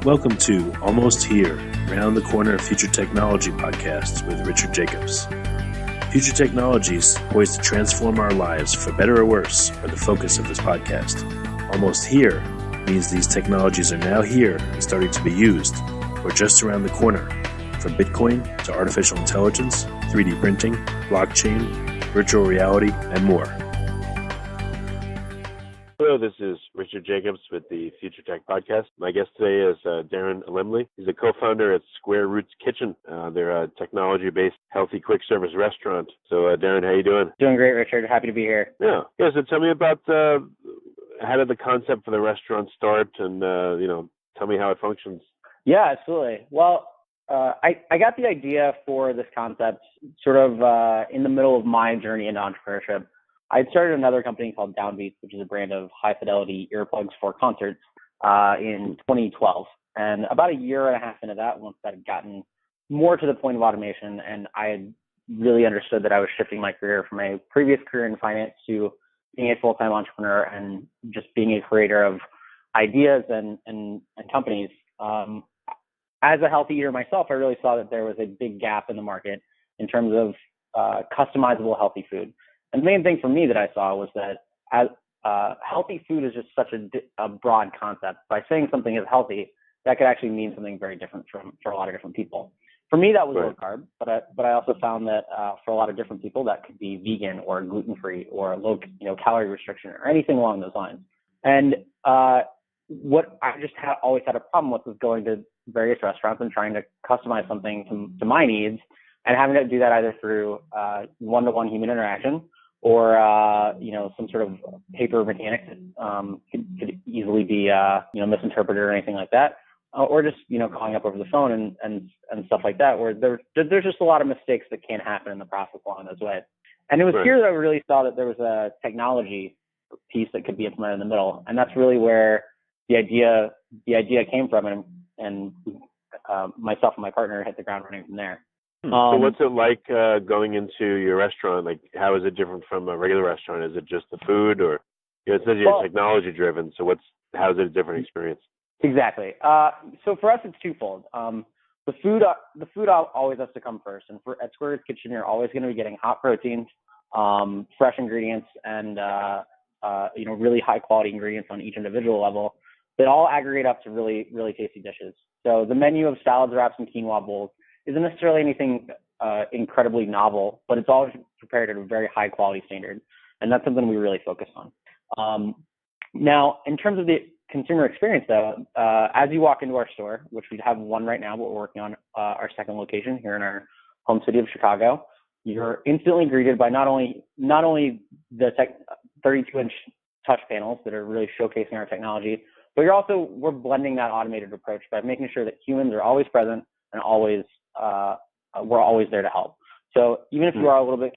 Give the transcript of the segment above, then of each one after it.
Welcome to Almost Here, Round the Corner Future Technology podcast with Richard Jacobs. Future technologies poised to transform our lives for better or worse are the focus of this podcast. Almost here means these technologies are now here and starting to be used, or just around the corner, from Bitcoin to artificial intelligence, 3D printing, blockchain, virtual reality, and more. Hello, this is Richard Jacobs with the Future Tech Podcast. My guest today is Derin Alemli. He's a co-founder at Square Roots Kitchen. They're a technology-based, healthy, quick-service restaurant. So, Derin, how you doing? Doing great, Richard. Happy to be here. Yeah. So tell me about how did the concept for the restaurant start, and tell me how it functions. Yeah, absolutely. Well, I got the idea for this concept sort of in the middle of my journey into entrepreneurship. I had started another company called Downbeats, which is a brand of high-fidelity earplugs for concerts, in 2012. And about a year and a half into that, once that had gotten more to the point of automation, and I had really understood that I was shifting my career from a previous career in finance to being a full-time entrepreneur and just being a creator of ideas and companies. As a healthy eater myself, I really saw that there was a big gap in the market in terms of customizable healthy food. And the main thing for me that I saw was that as healthy food is just such a broad concept. By saying something is healthy, that could actually mean something very different for a lot of different people. For me, that was low carb, but I also found that for a lot of different people, that could be vegan or gluten-free or low calorie restriction or anything along those lines. And what I just always had a problem with was going to various restaurants and trying to customize something to my needs, and having to do that either through one-to-one human interaction or some sort of paper mechanics that could easily be misinterpreted or anything like that, or just calling up over the phone and stuff like that, where there's just a lot of mistakes that can happen in the process along those ways. And it was here that I really saw that there was a technology piece that could be implemented in the middle, and that's really where the idea came from, and myself and my partner hit the ground running from there. So what's it like going into your restaurant? Like, how is it different from a regular restaurant? Is it just the food, or it says you're technology driven? So how is it a different experience? Exactly. So for us, it's twofold. The food always has to come first, and at Square Kitchen, you're always going to be getting hot proteins, fresh ingredients, and really high quality ingredients on each individual level that all aggregate up to really, really tasty dishes. So the menu of salads, wraps, and quinoa bowls isn't necessarily anything incredibly novel, but it's always prepared at a very high quality standard. And that's something we really focus on. Now, in terms of the consumer experience though, as you walk into our store, which we have one right now, but we're working on our second location here in our home city of Chicago, you're instantly greeted by not only the 32-inch touch panels that are really showcasing our technology, but we're blending that automated approach by making sure that humans are always present and we're always there to help. So even if you are a little bit,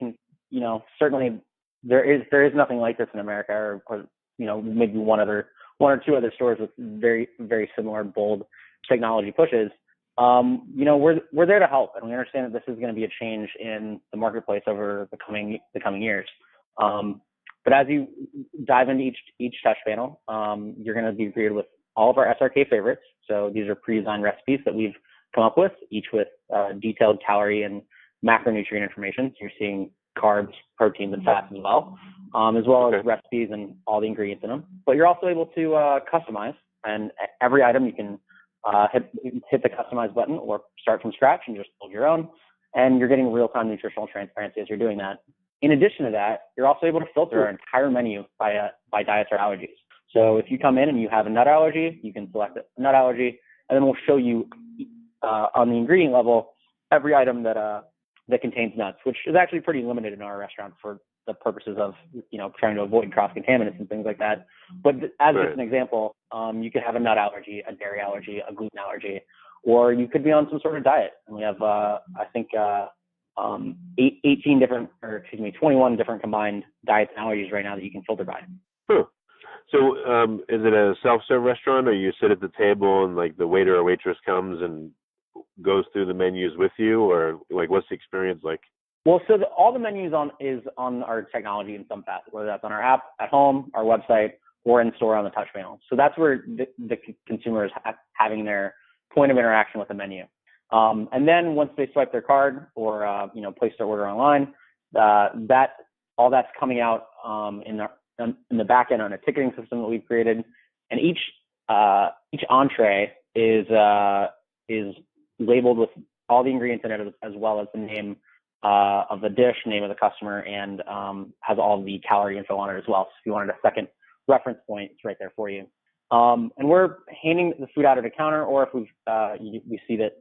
certainly there is nothing like this in America, or maybe one or two other stores with very, very similar bold technology pushes. We're there to help, and we understand that this is going to be a change in the marketplace over the coming years. But as you dive into each touch panel, you're going to be greeted with all of our SRK favorites. So these are pre-designed recipes that we've come up with, each with detailed calorie and macronutrient information. So you're seeing carbs, proteins, and fats as well as recipes and all the ingredients in them. But you're also able to customize, and every item you can hit the customize button or start from scratch and just build your own. And you're getting real-time nutritional transparency as you're doing that. In addition to that, you're also able to filter our entire menu by diets or allergies. So if you come in and you have a nut allergy, you can select a nut allergy, and then we'll show you on the ingredient level every item that contains nuts, which is actually pretty limited in our restaurant for the purposes of trying to avoid cross contaminants and things like that. But as just an example, you could have a nut allergy, a dairy allergy, a gluten allergy, or you could be on some sort of diet. And we have 21 different combined diets and allergies right now that you can filter by. So is it a self-serve restaurant, or you sit at the table and like the waiter or waitress comes and goes through the menus with you, or like what's the experience like? Well, so all the menus is on our technology in some facet, whether that's on our app, at home, our website, or in store on the touch panel. So that's where the consumer is having their point of interaction with the menu. And then once they swipe their card or place their order online, all that's coming out in the back end on a ticketing system that we've created, and each entree is labeled with all the ingredients in it, as well as the name of the dish, name of the customer, and has all the calorie info on it as well. So if you wanted a second reference point, it's right there for you. And we're handing the food out at a counter, or if we see that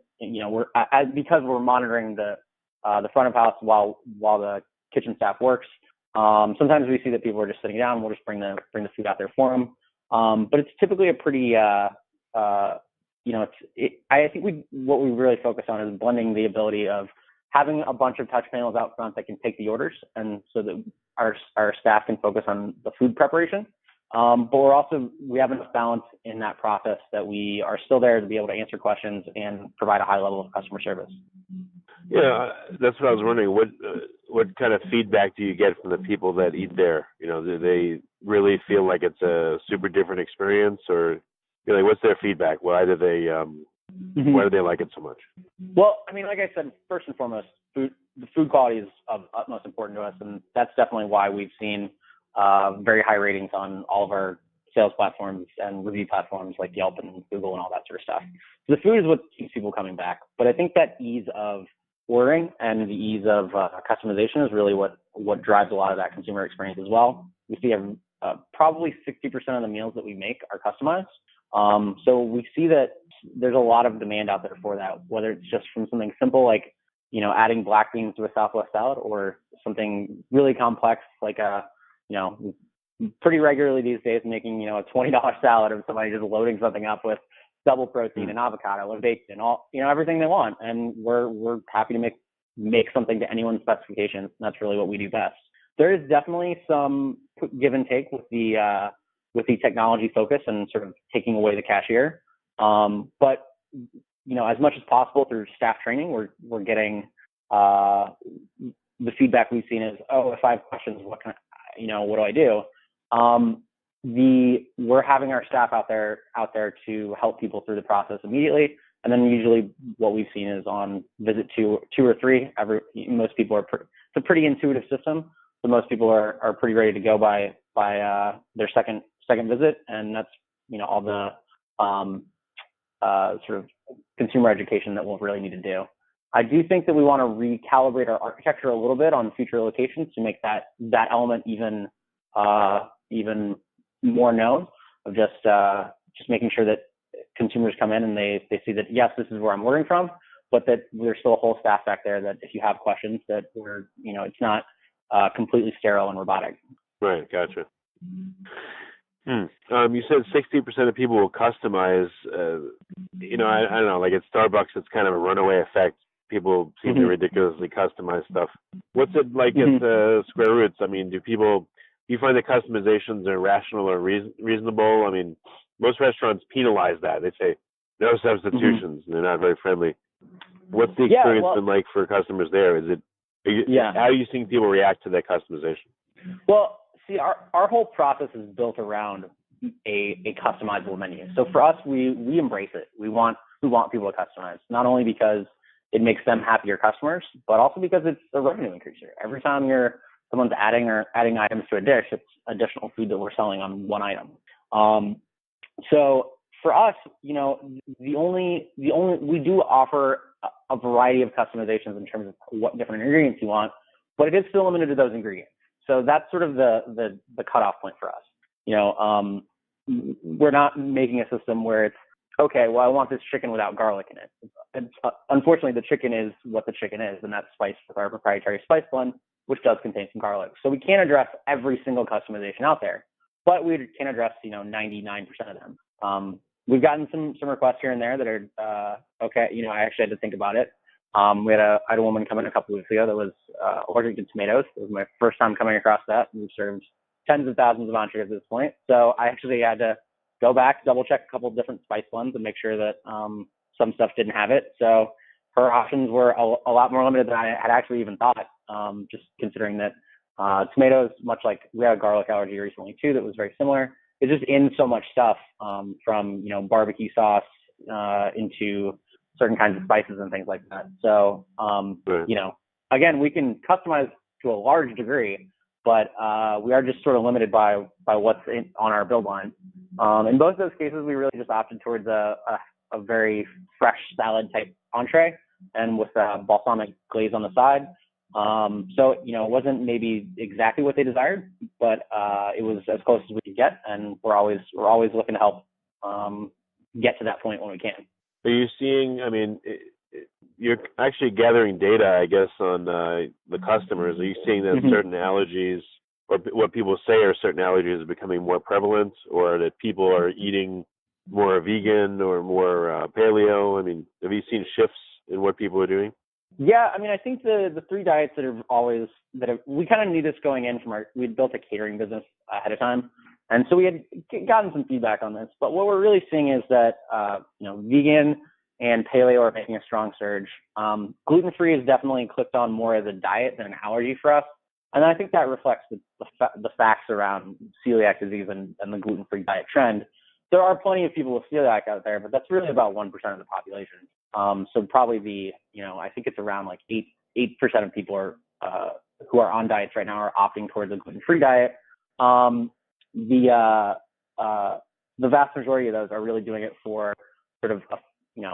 because we're monitoring the front of house while the kitchen staff works. Sometimes we see that people are just sitting down. We'll just bring the food out there for them. But it's typically a pretty I think what we really focus on is blending the ability of having a bunch of touch panels out front that can take the orders, and so that our staff can focus on the food preparation. But we have enough balance in that process that we are still there to be able to answer questions and provide a high level of customer service. Yeah, that's what I was wondering. What kind of feedback do you get from the people that eat there? Do they really feel like it's a super different experience, or what's their feedback? Why do they like it so much? Well, I mean, like I said, first and foremost, the food quality is of utmost importance to us, and that's definitely why we've seen very high ratings on all of our sales platforms and review platforms like Yelp and Google and all that sort of stuff. So the food is what keeps people coming back. But I think that ease of ordering and the ease of customization is really what drives a lot of that consumer experience as well. We see probably 60% of the meals that we make are customized. So we see that there's a lot of demand out there for that, whether it's just from something simple like, adding black beans to a Southwest salad, or something really complex like pretty regularly these days making, a $20 salad of somebody just loading something up with double protein and avocado and bacon, everything they want. And we're happy to make something to anyone's specifications. That's really what we do best. There is definitely some give and take with the technology focus and sort of taking away the cashier. But as much as possible through staff training, we're getting the feedback we've seen is, if I have questions, what do I do? We're having our staff out there to help people through the process immediately. And then usually what we've seen is on visit two or three, most people it's a pretty intuitive system. So most people are pretty ready to go by their second visit. And that's, all the sort of consumer education that we'll really need to do. I do think that we want to recalibrate our architecture a little bit on future locations to make that element even more known, of just making sure that consumers come in and they see that, yes, this is where I'm ordering from, but that there's still a whole staff back there that if you have questions, that it's not completely sterile and robotic. Right. Gotcha. You said 60% of people will customize. I don't know, like at Starbucks, it's kind of a runaway effect. People seem to ridiculously customize stuff. What's it like at Square Roots? I mean, do you find the customizations are rational or reasonable? I mean, most restaurants penalize that. They say no substitutions. And they're not very friendly. What's the experience been like for customers there? How are you seeing people react to that customization? Well, see, our whole process is built around a customizable menu. So for us, we embrace it. We want people to customize, not only because it makes them happier customers, but also because it's a revenue increaser. Every time someone's adding items to a dish, it's additional food that we're selling on one item. So for us, we do offer a variety of customizations in terms of what different ingredients you want, but it is still limited to those ingredients. So that's sort of the cutoff point for us. We're not making a system where it's, okay, well, I want this chicken without garlic in it. Unfortunately, the chicken is what the chicken is, and that's spiced with our proprietary spice blend, which does contain some garlic. So we can't address every single customization out there, but we can address, 99% of them. We've gotten some requests here and there that are, okay, I actually had to think about it. I had a woman come in a couple of weeks ago that was allergic to tomatoes. It was my first time coming across that. We've served tens of thousands of entrees at this point. So I actually had to go back, double check a couple of different spice blends and make sure that some stuff didn't have it. So her options were a lot more limited than I had actually even thought, just considering that tomatoes, much like we had a garlic allergy recently too that was very similar, it's just in so much stuff from, barbecue sauce into certain kinds of spices and things like that. So, Right. again, we can customize to a large degree, but we are just sort of limited by what's on our build line. In both of those cases, we really just opted towards a very fresh salad type entree and with balsamic glaze on the side. So, it wasn't maybe exactly what they desired, but it was as close as we could get, and we're always looking to help get to that point when we can. Are you seeing, I mean, you're actually gathering data, I guess, on the customers. Are you seeing that certain allergies, or what people say are certain allergies, are becoming more prevalent, or that people are eating more vegan or more paleo? I mean, have you seen shifts in what people are doing? Yeah, I mean, I think the three diets we kind of knew this going in we had built a catering business ahead of time. And so we had gotten some feedback on this, but what we're really seeing is that, vegan and paleo are making a strong surge. Gluten-free has definitely clicked on more as a diet than an allergy for us. And I think that reflects the facts around celiac disease and the gluten-free diet trend. There are plenty of people with celiac out there, but that's really about 1% of the population. So probably I think it's around like 8% of people who are on diets right now are opting towards a gluten-free diet. The vast majority of those are really doing it for sort of,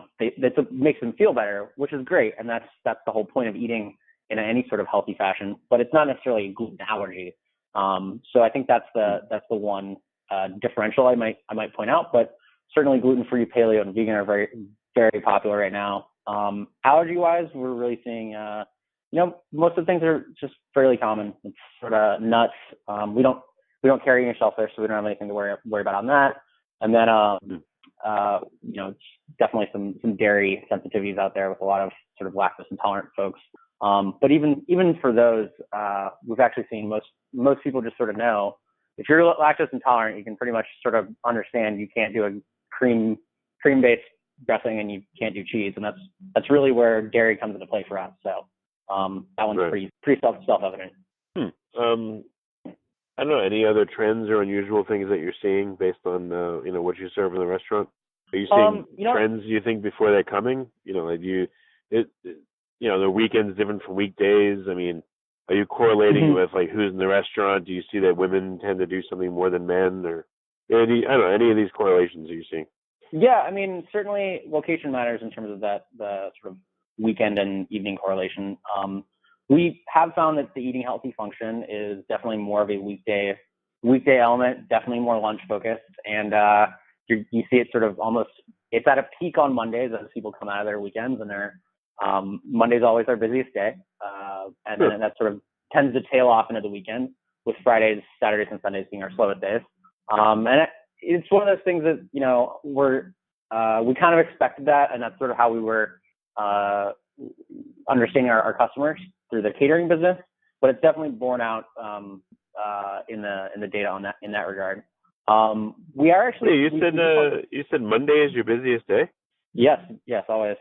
that makes them feel better, which is great. And that's the whole point of eating in any sort of healthy fashion, but it's not necessarily a gluten allergy. So I think that's the one differential I might point out, but certainly gluten-free, paleo, and vegan are very, very popular right now. Allergy-wise, we're really seeing, most of the things are just fairly common. It's sort of nuts. We don't carry any shellfish, so we don't have anything to worry about on that. And then, it's definitely some dairy sensitivities out there with a lot of sort of lactose intolerant folks. But even for those, we've actually seen most people just sort of know if you're lactose intolerant, you can pretty much sort of understand you can't do a cream-based dressing and you can't do cheese, and that's really where dairy comes into play for us. So that one's Right. pretty self-evident. I don't know, any other trends or unusual things that you're seeing based on what you serve in the restaurant? Are you seeing trends you think before they're coming? The weekends different from weekdays. I mean, are you correlating with like who's in the restaurant? Do you see that women tend to do something more than men, or any of these correlations are you seeing? Yeah, I mean, certainly location matters in terms of the sort of weekend and evening correlation. We have found that the eating healthy function is definitely more of a weekday element, definitely more lunch focused. And you see it sort of it's at a peak on Mondays as people come out of their weekends, and Monday's always our busiest day. And then that sort of tends to tail off into the weekend, with Fridays, Saturdays, and Sundays being our slowest days. And it's one of those things that, we kind of expected that, and that's sort of how we were understanding our customers through the catering business, but it's definitely borne out in the data in that regard. We are actually. You said Monday is your busiest day? Yes, always.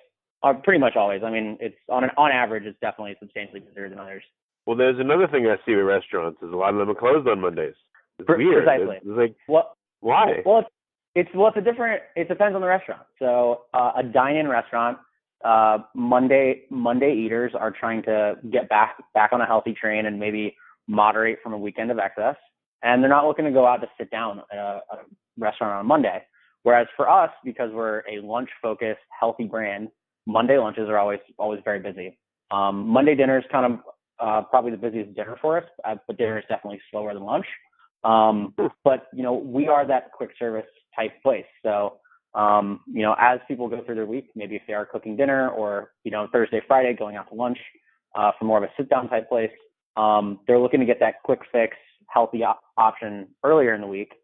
Pretty much always. I mean, it's on average, it's definitely substantially busier than others. Well, there's another thing I see with restaurants is a lot of them are closed on Mondays. It's weird. Precisely. It's like, what? Why? Well, it depends on the restaurant. So a dine-in restaurant, Monday eaters are trying to get back on a healthy train and maybe moderate from a weekend of excess, and they're not looking to go out to sit down at a restaurant on Monday. Whereas for us, because we're a lunch-focused, healthy brand, Monday lunches are always very busy. Monday dinner is kind of probably the busiest dinner for us, but dinner is definitely slower than lunch. But we are that quick service type place. So as people go through their week, maybe if they are cooking dinner or Thursday, Friday going out to lunch for more of a sit down type place, they're looking to get that quick fix, healthy option earlier in the week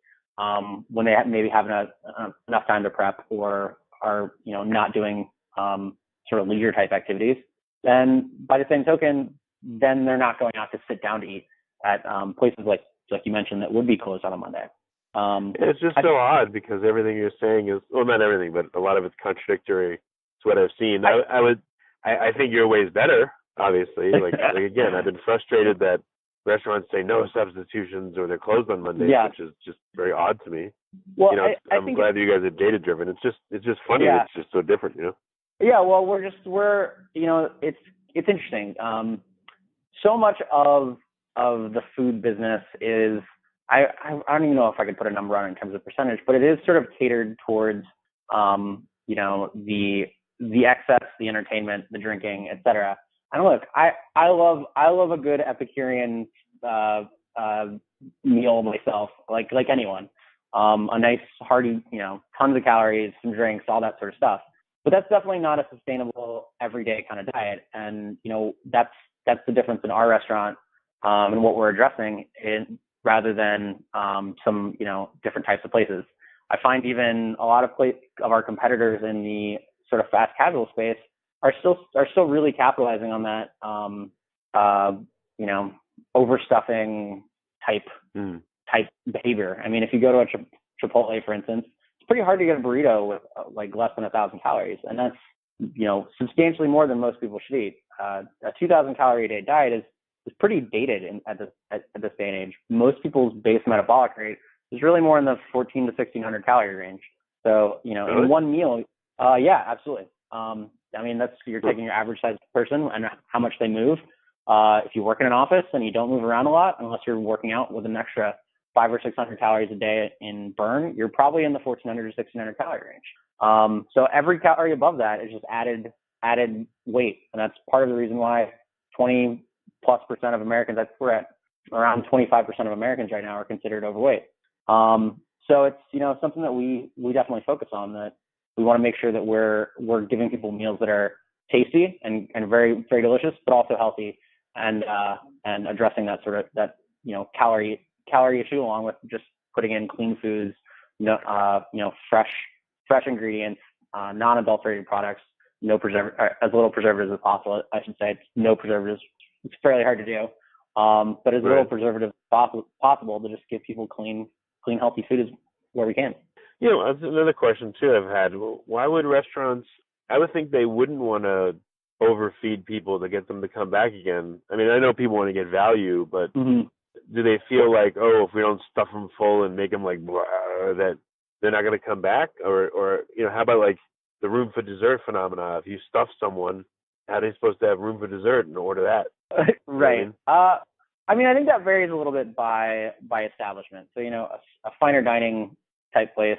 when they maybe have enough time to prep or are not doing sort of leisure type activities. And by the same token, then they're not going out to sit down to eat at places like you mentioned that would be closed on a Monday. It's just so odd because everything you're saying is, well, not everything, but a lot of it's contradictory to what I've seen. I think your way is better, obviously. Like again, I've been frustrated that restaurants say no substitutions or they're closed on Mondays, Yeah. which is just very odd to me. Well, I'm glad that you guys are data driven. It's just funny. Yeah. It's just so different, Yeah, well, it's interesting. So much of the food business is, I don't even know if I could put a number on it in terms of percentage, but it is sort of catered towards, the excess, the entertainment, the drinking, etc. And look, I love a good Epicurean meal myself, like anyone. A nice hearty, tons of calories, some drinks, all that sort of stuff. But that's definitely not a sustainable everyday kind of diet. And, that's the difference in our restaurant and what we're addressing rather than some, different types of places. I find even a lot of our competitors in the sort of fast casual space are still really capitalizing on that, overstuffing type behavior. I mean, if you go to a Chipotle, for instance, it's pretty hard to get a burrito with like less than 1,000 calories, and that's substantially more than most people should eat. A 2,000 calorie a day diet is pretty dated at this day and age. Most people's base metabolic rate is really more in the 1,400 to 1,600 calorie range. So Really? in one meal, yeah, absolutely. I mean, you're taking your average size person and how much they move. If you work in an office and you don't move around a lot, unless you're working out with an extra 500 or 600 calories a day in burn, you're probably in the 1,400 to 1,600 calorie range. So every calorie above that is just added weight, and that's part of the reason why 20+% of Americans, we're at around 25% of Americans right now are considered overweight. So it's something that we definitely focus on. That we want to make sure that we're giving people meals that are tasty and very, very delicious, but also healthy, and addressing that sort of calorie issue, along with just putting in clean foods, fresh ingredients, non-adulterated products, as little preservatives as possible. I should say, it's no preservatives. It's fairly hard to do, but as little preservatives as possible to just give people clean, healthy food is where we can. That's another question too I've had. Why would restaurants? I would think they wouldn't want to overfeed people to get them to come back again. I mean, I know people want to get value, but do they feel like, if we don't stuff them full and make them like blah, that they're not going to come back? Or how about like the room for dessert phenomena? If you stuff someone, how are they supposed to have room for dessert and order that? Right. I mean, I think that varies a little bit by establishment. So, a finer dining type place,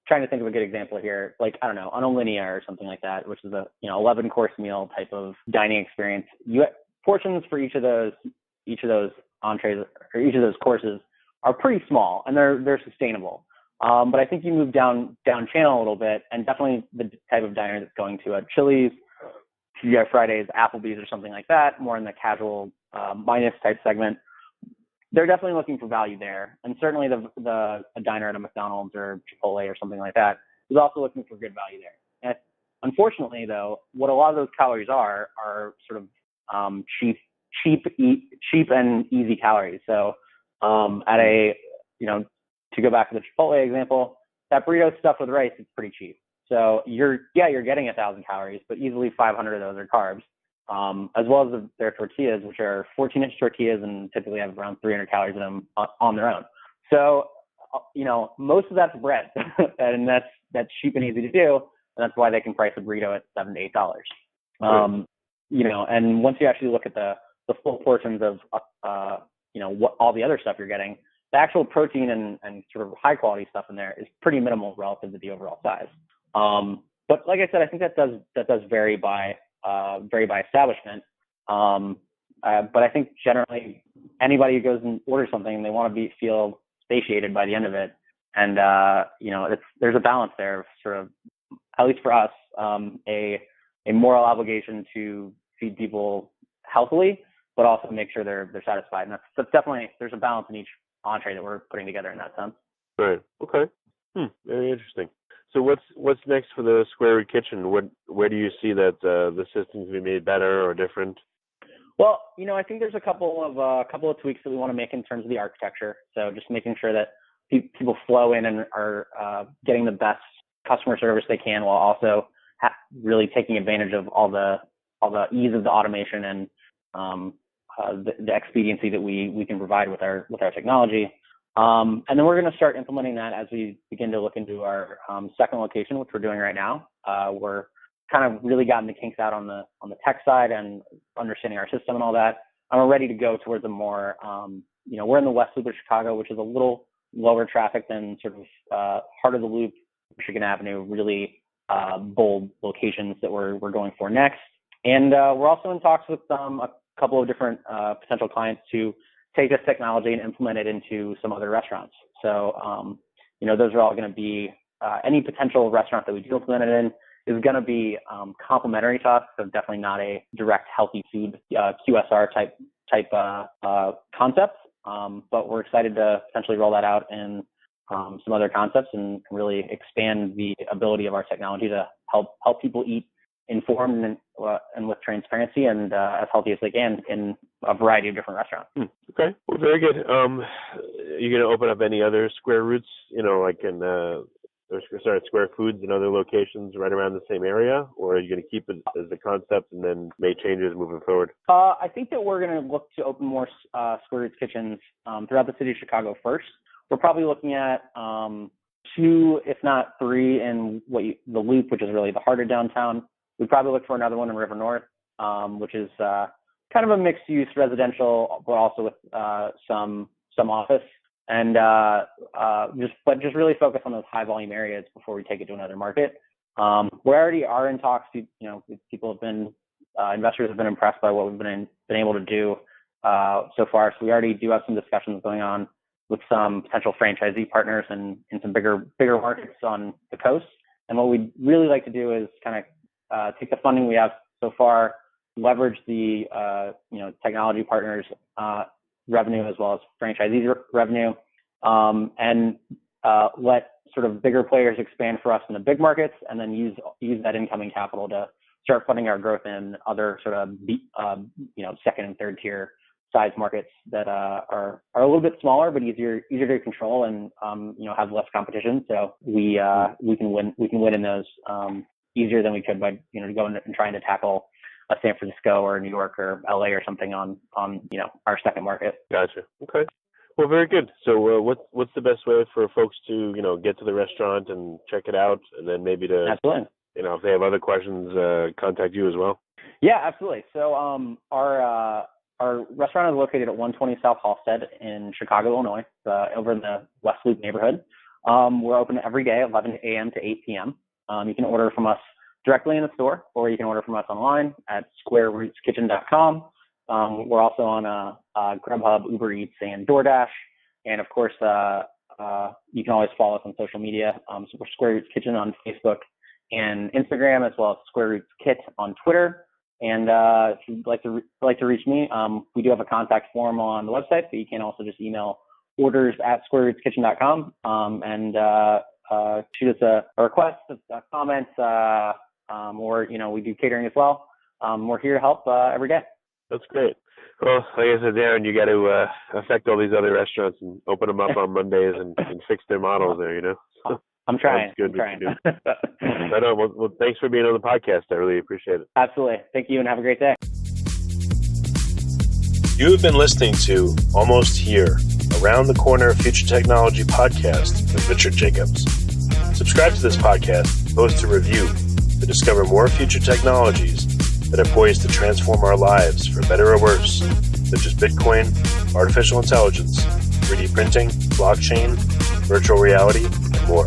trying to think of a good example here, like, I don't know, an Alinea or something like that, which is a 11-course meal type of dining experience. You portions for each of those entrees or each of those courses are pretty small, and they're sustainable. But I think you move down channel a little bit, and definitely the type of diner that's going to a Chili's, TGI Fridays, Applebee's, or something like that, more in the casual minus type segment. They're definitely looking for value there, and certainly a diner at a McDonald's or Chipotle or something like that is also looking for good value there. And unfortunately, though, what a lot of those calories are sort of cheap and easy calories. So at to go back to the Chipotle example, that burrito stuffed with rice is pretty cheap. So you're getting 1,000 calories, but easily 500 of those are carbs. As well as their tortillas, which are 14-inch tortillas and typically have around 300 calories in them on their own. So, most of that's bread, and that's cheap and easy to do, and that's why they can price a burrito at $7 to $8. And once you actually look at the full portions of, what all the other stuff you're getting, the actual protein and sort of high quality stuff in there is pretty minimal relative to the overall size. But like I said, I think that does vary by establishment. But I think generally anybody who goes and orders something, they want to feel satiated by the end of it. And, there's a balance there of sort of, at least for us, a moral obligation to feed people healthily, but also make sure they're satisfied. And that's definitely, there's a balance in each entree that we're putting together in that sense. Right. Okay. Very interesting. So what's next for the Square Root Kitchen? Where do you see that the system can be made better or different? Well, I think there's a couple of tweaks that we want to make in terms of the architecture. So just making sure that people flow in and are getting the best customer service they can, while also really taking advantage of all the all the ease of the automation and the expediency that we can provide with our technology. And then we're going to start implementing that as we begin to look into our second location, which we're doing right now. We're kind of really gotten the kinks out on the tech side and understanding our system and all that. And we're ready to go towards a more, we're in the West Loop of Chicago, which is a little lower traffic than sort of heart of the loop, Michigan Avenue, really bold locations that we're going for next. And we're also in talks with a couple of different potential clients to take this technology and implement it into some other restaurants. So, those are all going to be, any potential restaurant that we do implement it in is going to be complementary to us, so definitely not a direct healthy food QSR type concept. But we're excited to potentially roll that out in some other concepts and really expand the ability of our technology to help people eat informed and with transparency and as healthy as they can in a variety of different restaurants. Okay, well, very good. You're going to open up any other Square Roots, like in Square Foods in other locations right around the same area, or are you going to keep it as the concept and then make changes moving forward? I think that we're going to look to open more Square Roots kitchens throughout the city of Chicago first. We're probably looking at 2, if not 3, in the Loop, which is really the heart of downtown. We'd probably look for another one in River North, which is kind of a mixed-use residential, but also with some office. And just really focus on those high-volume areas before we take it to another market. We already are in talks. People have been investors have been impressed by what we've been able to do so far. So we already do have some discussions going on with some potential franchisee partners in some bigger markets on the coast. And what we'd really like to do is kind of take the funding we have so far, leverage the technology partners revenue as well as franchisee revenue, and let sort of bigger players expand for us in the big markets, and then use that incoming capital to start funding our growth in other sort of second and third tier size markets that are a little bit smaller but easier to control and have less competition. So we can win in those easier than we could by going and trying to tackle a San Francisco or New York or LA or something on our second market. Gotcha. Okay. Well, very good. So what's the best way for folks to get to the restaurant and check it out, and then maybe to absolutely if they have other questions, contact you as well? Yeah, absolutely. So our restaurant is located at 120 South Halsted in Chicago, Illinois, over in the West Loop neighborhood. We're open every day, 11 a.m. to 8 p.m. You can order from us directly in the store, or you can order from us online at squarerootskitchen.com. We're also on Grubhub, Uber Eats, and DoorDash. And of course, you can always follow us on social media. So we're Square Roots Kitchen on Facebook and Instagram, as well as Square Roots Kit on Twitter. And if you'd like to reach me, we do have a contact form on the website, but you can also just email orders@squarerootskitchen.com and shoot us a request, a comment, or we do catering as well. We're here to help every day. That's great. Well, like I said, Derin, you got to affect all these other restaurants and open them up on Mondays and fix their models there, I'm trying. That's good. I'm trying. Right on. Well, thanks for being on the podcast. I really appreciate it. Absolutely. Thank you, and have a great day. You have been listening to Almost Here, Around the Corner Future Technology podcast with Richard Jacobs. Subscribe to this podcast, post a review to discover more future technologies that are poised to transform our lives for better or worse, such as Bitcoin, artificial intelligence, 3D printing, blockchain, virtual reality, and more.